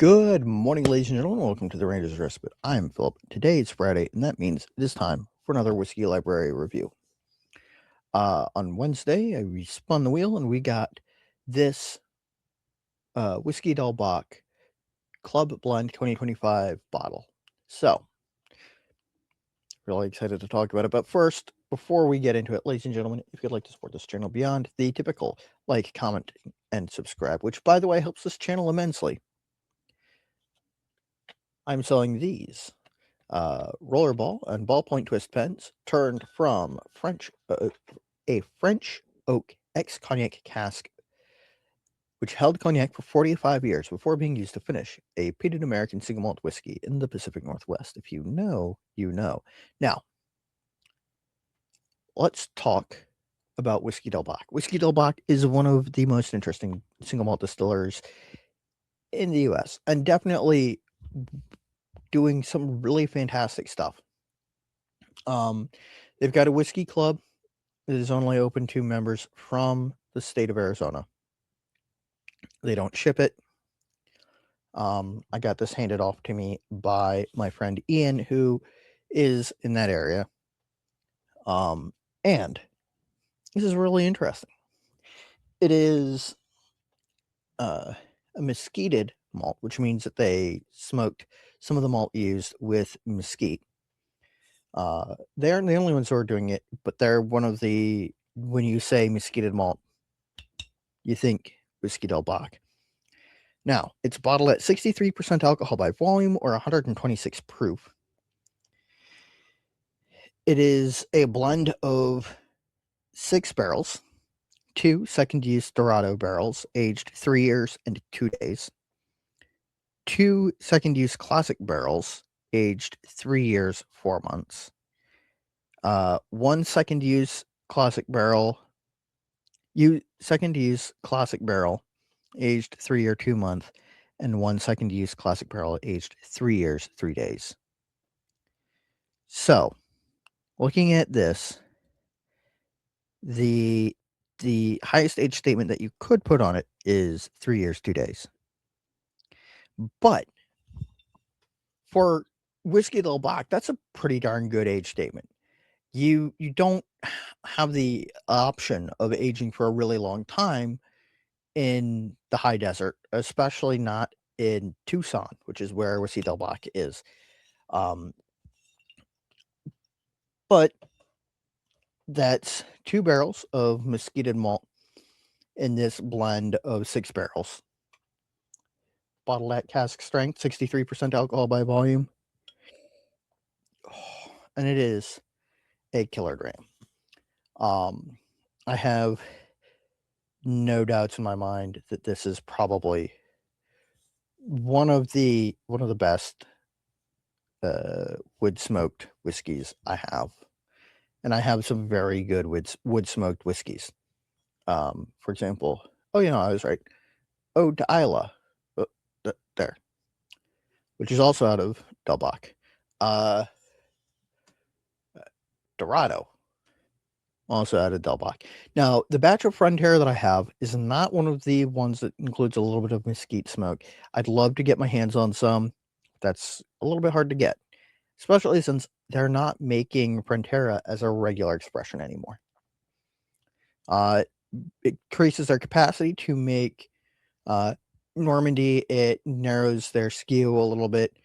Good morning, ladies and gentlemen. Welcome to the Ranger's Respite. I'm Philip. Today is Friday, and that means it is time for another Whiskey Library review. On Wednesday, we spun the wheel, and we got this Whiskey Dahlbach Club Blend 2025 bottle. So, really excited to talk about it. But first, before we get into it, ladies and gentlemen, if you'd like to support this channel beyond the typical like, comment, and subscribe, which, by the way, helps this channel immensely, I'm selling these rollerball and ballpoint twist pens turned from a French oak ex-cognac cask, which held cognac for 45 years before being used to finish a peated American single malt whiskey in the Pacific Northwest. If you know, you know. Now, let's talk about Whiskey Dahlbach. Whiskey Dahlbach is one of the most interesting single malt distillers in the U.S. and definitely doing some really fantastic stuff. They've got a whiskey club that is only open to members from the state of Arizona. They don't ship it. I got this handed off to me by my friend Ian, who is in that area. And this is really interesting. It is a mesquited malt, which means that they smoked some of the malt used with mesquite. They aren't the only ones who are doing it, but they're one of the, when you say mesquited malt, you think Whiskey Dahlbach. Now, it's bottled at 63% alcohol by volume or 126 proof. It is a blend of 6 barrels, 2 second-use Dorado barrels aged 3 years and 2 days, 2 second-use classic barrels aged 3 years, 4 months, 1 second-use classic barrel, classic barrel aged 3 year, 2 month, and 1 second-use classic barrel aged 3 years, 3 days. So, looking at this, the highest age statement that you could put on it is 3 years, 2 days. But for Whiskey Dahlbach, that's a pretty darn good age statement. You don't have the option of aging for a really long time in the high desert, especially not in Tucson, which is where Whiskey Dahlbach is. But that's 2 barrels of mesquited malt in this blend of 6 barrels. Bottled at cask strength, 63% alcohol by volume. Oh, and it is a killer dram. I have no doubts in my mind that this is probably one of the best wood smoked whiskeys I have. And I have some very good wood smoked whiskeys. For example, I was right. Ode to Isla, there, which is also out of Dahlbach. Dorado, also out of Dahlbach. Now, the batch of Frontera that I have is not one of the ones that includes a little bit of mesquite smoke. I'd love to get my hands on some. That's a little bit hard to get, especially since they're not making Frontera as a regular expression anymore. It increases their capacity to make Normandy. It narrows their skew a little bit.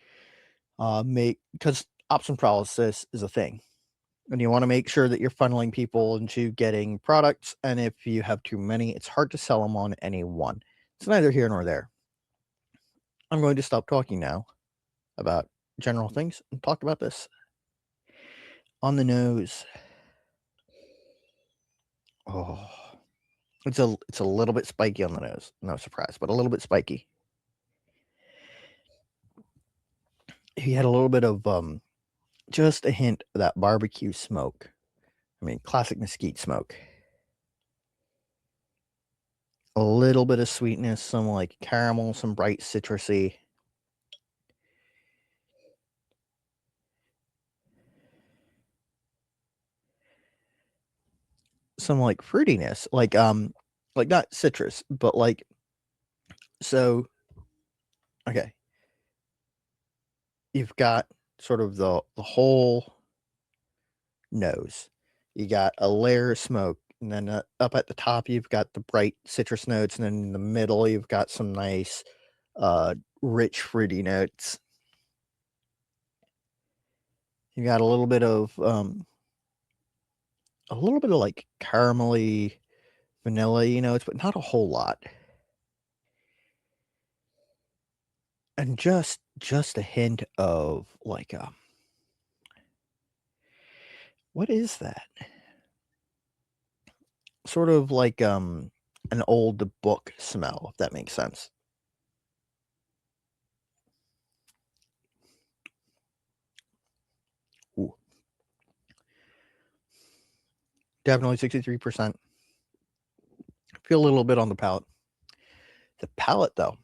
Because option paralysis is a thing. And you want to make sure that you're funneling people into getting products. And if you have too many, it's hard to sell them on any one. It's neither here nor there. I'm going to stop talking now about general things and talk about this. On the nose. Oh, it's a little bit spiky on the nose. No surprise, but a little bit spiky. He had a little bit of just a hint of that barbecue smoke. I mean, classic mesquite smoke. A little bit of sweetness, some like caramel, some bright citrusy. Some like fruitiness, like not citrus, but like, so, okay. you've got sort of the whole nose. You got a layer of smoke, and then up at the top, you've got the bright citrus notes, and then in the middle, you've got some nice, rich fruity notes. You got a little bit of like caramelly, vanilla notes, but not a whole lot. And just a hint of like what is that? Sort of like an old book smell, if that makes sense. Ooh, definitely 63%. Feel a little bit on the palate. The palate, though,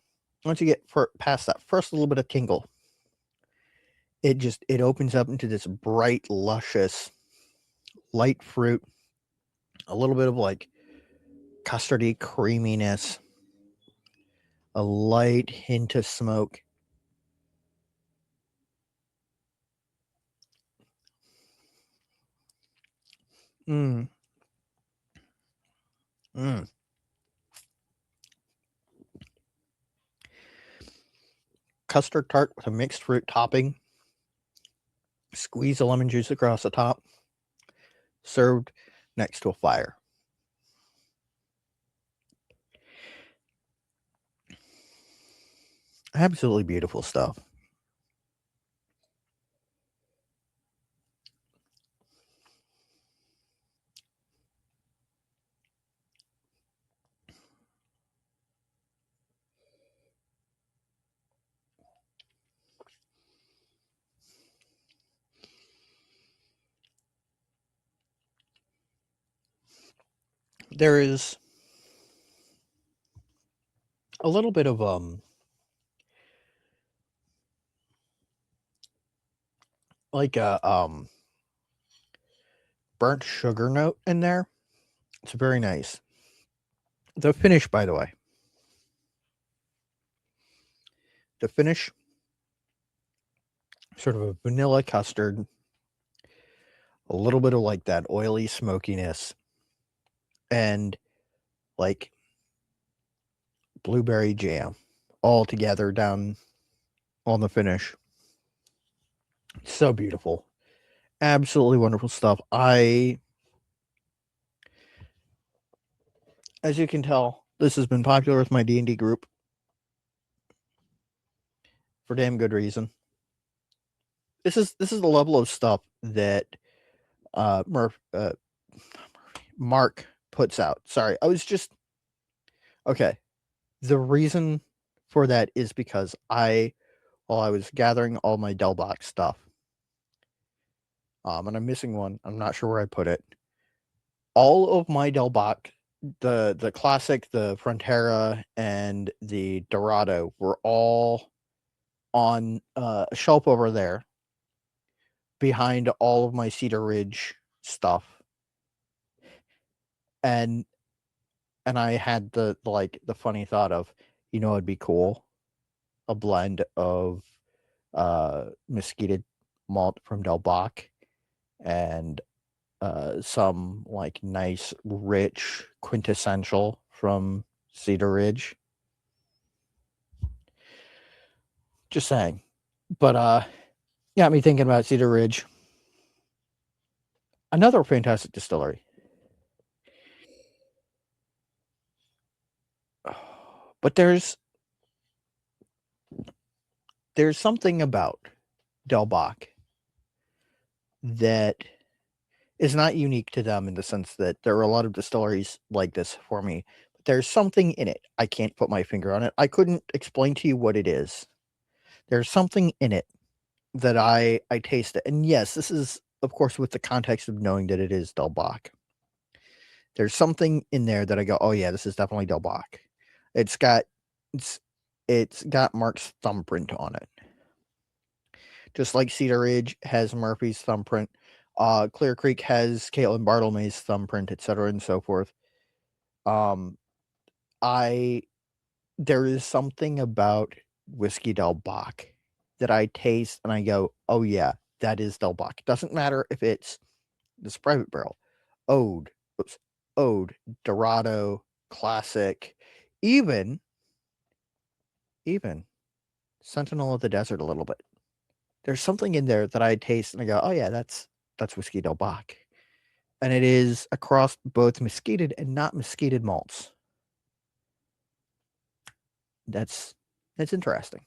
once you get past that first little bit of tingle, it opens up into this bright, luscious, light fruit, a little bit of like custardy creaminess, a light hint of smoke. Mm. Mm. Custard tart with a mixed fruit topping. Squeeze the lemon juice across the top. Served next to a fire. Absolutely beautiful stuff. There is a little bit of like a burnt sugar note in there. It's very nice. The finish, by the way, the finish, sort of a vanilla custard, a little bit of like that oily smokiness, and like blueberry jam all together down on the finish. So beautiful. Absolutely wonderful stuff. As you can tell, this has been popular with my D&D group for damn good reason. This is the level of stuff that Murph Mark puts out. Sorry, I was just okay. The reason for that is because while I was gathering all my Delbox stuff, and I'm missing one. I'm not sure where I put it. All of my Delbox, the classic, the Frontera, and the Dorado were all on a shelf over there behind all of my Cedar Ridge stuff. And I had the funny thought of, it'd be cool, a blend of mesquite malt from Del Bach and some like nice rich quintessential from Cedar Ridge. Just saying. But got me thinking about Cedar Ridge. Another fantastic distillery. But there's something about Del Bach that is not unique to them in the sense that there are a lot of distilleries like this for me. But there's something in it. I can't put my finger on it. I couldn't explain to you what it is. There's something in it that I taste it. And yes, this is of course with the context of knowing that it is Del Bach. There's something in there that I go, "Oh yeah, this is definitely Del Bach." It's got it's it's got Mark's thumbprint on it. Just like Cedar Ridge has Murphy's thumbprint, Clear Creek has Caitlin Bartlemy's thumbprint, etc., and so forth. Um, I there is something about Whiskey Del Bach that I taste and I go, oh yeah, that is Del Bach. Doesn't matter if it's this private barrel, Ode, Dorado, Classic, even Sentinel of the Desert a little bit. There's something in there that I taste and I go, oh yeah, that's whiskey Del Bach. And it is across both mesquite and not mesquite malts. That's interesting.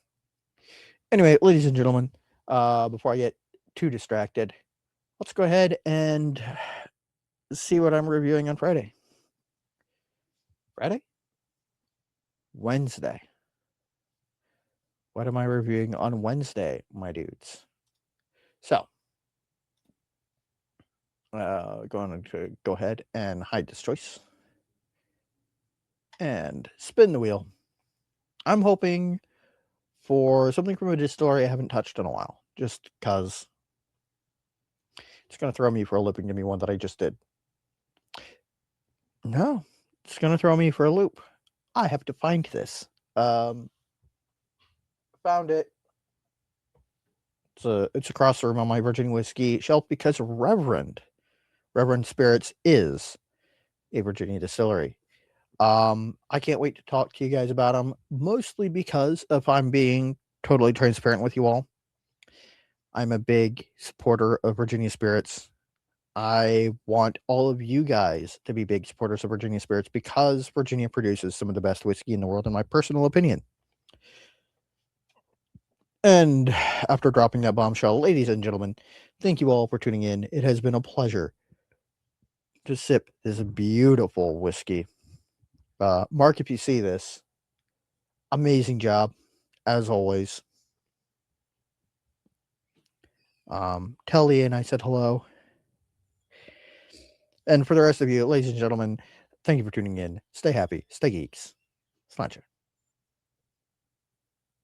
Anyway, ladies and gentlemen, before I get too distracted, let's go ahead and see what I'm reviewing on Friday. Wednesday. What am I reviewing on Wednesday, my dudes? So, going to go ahead and hide this choice and spin the wheel. I'm hoping for something from a distillery I haven't touched in a while, just because it's going to throw me for a loop and give me one that I just did. No, it's going to throw me for a loop. I have to find this. Found it. It's across the room on my Virginia whiskey shelf because Reverend Spirits is a Virginia distillery. I can't wait to talk to you guys about them, mostly because if I'm being totally transparent with you all, I'm a big supporter of Virginia Spirits. I want all of you guys to be big supporters of Virginia Spirits because Virginia produces some of the best whiskey in the world, in my personal opinion. And after dropping that bombshell, ladies and gentlemen, thank you all for tuning in. It has been a pleasure to sip this beautiful whiskey. Mark, if you see this, amazing job, as always. Tell Ian I said hello. And for the rest of you, ladies and gentlemen, thank you for tuning in. Stay happy, stay geeks. Sláinte.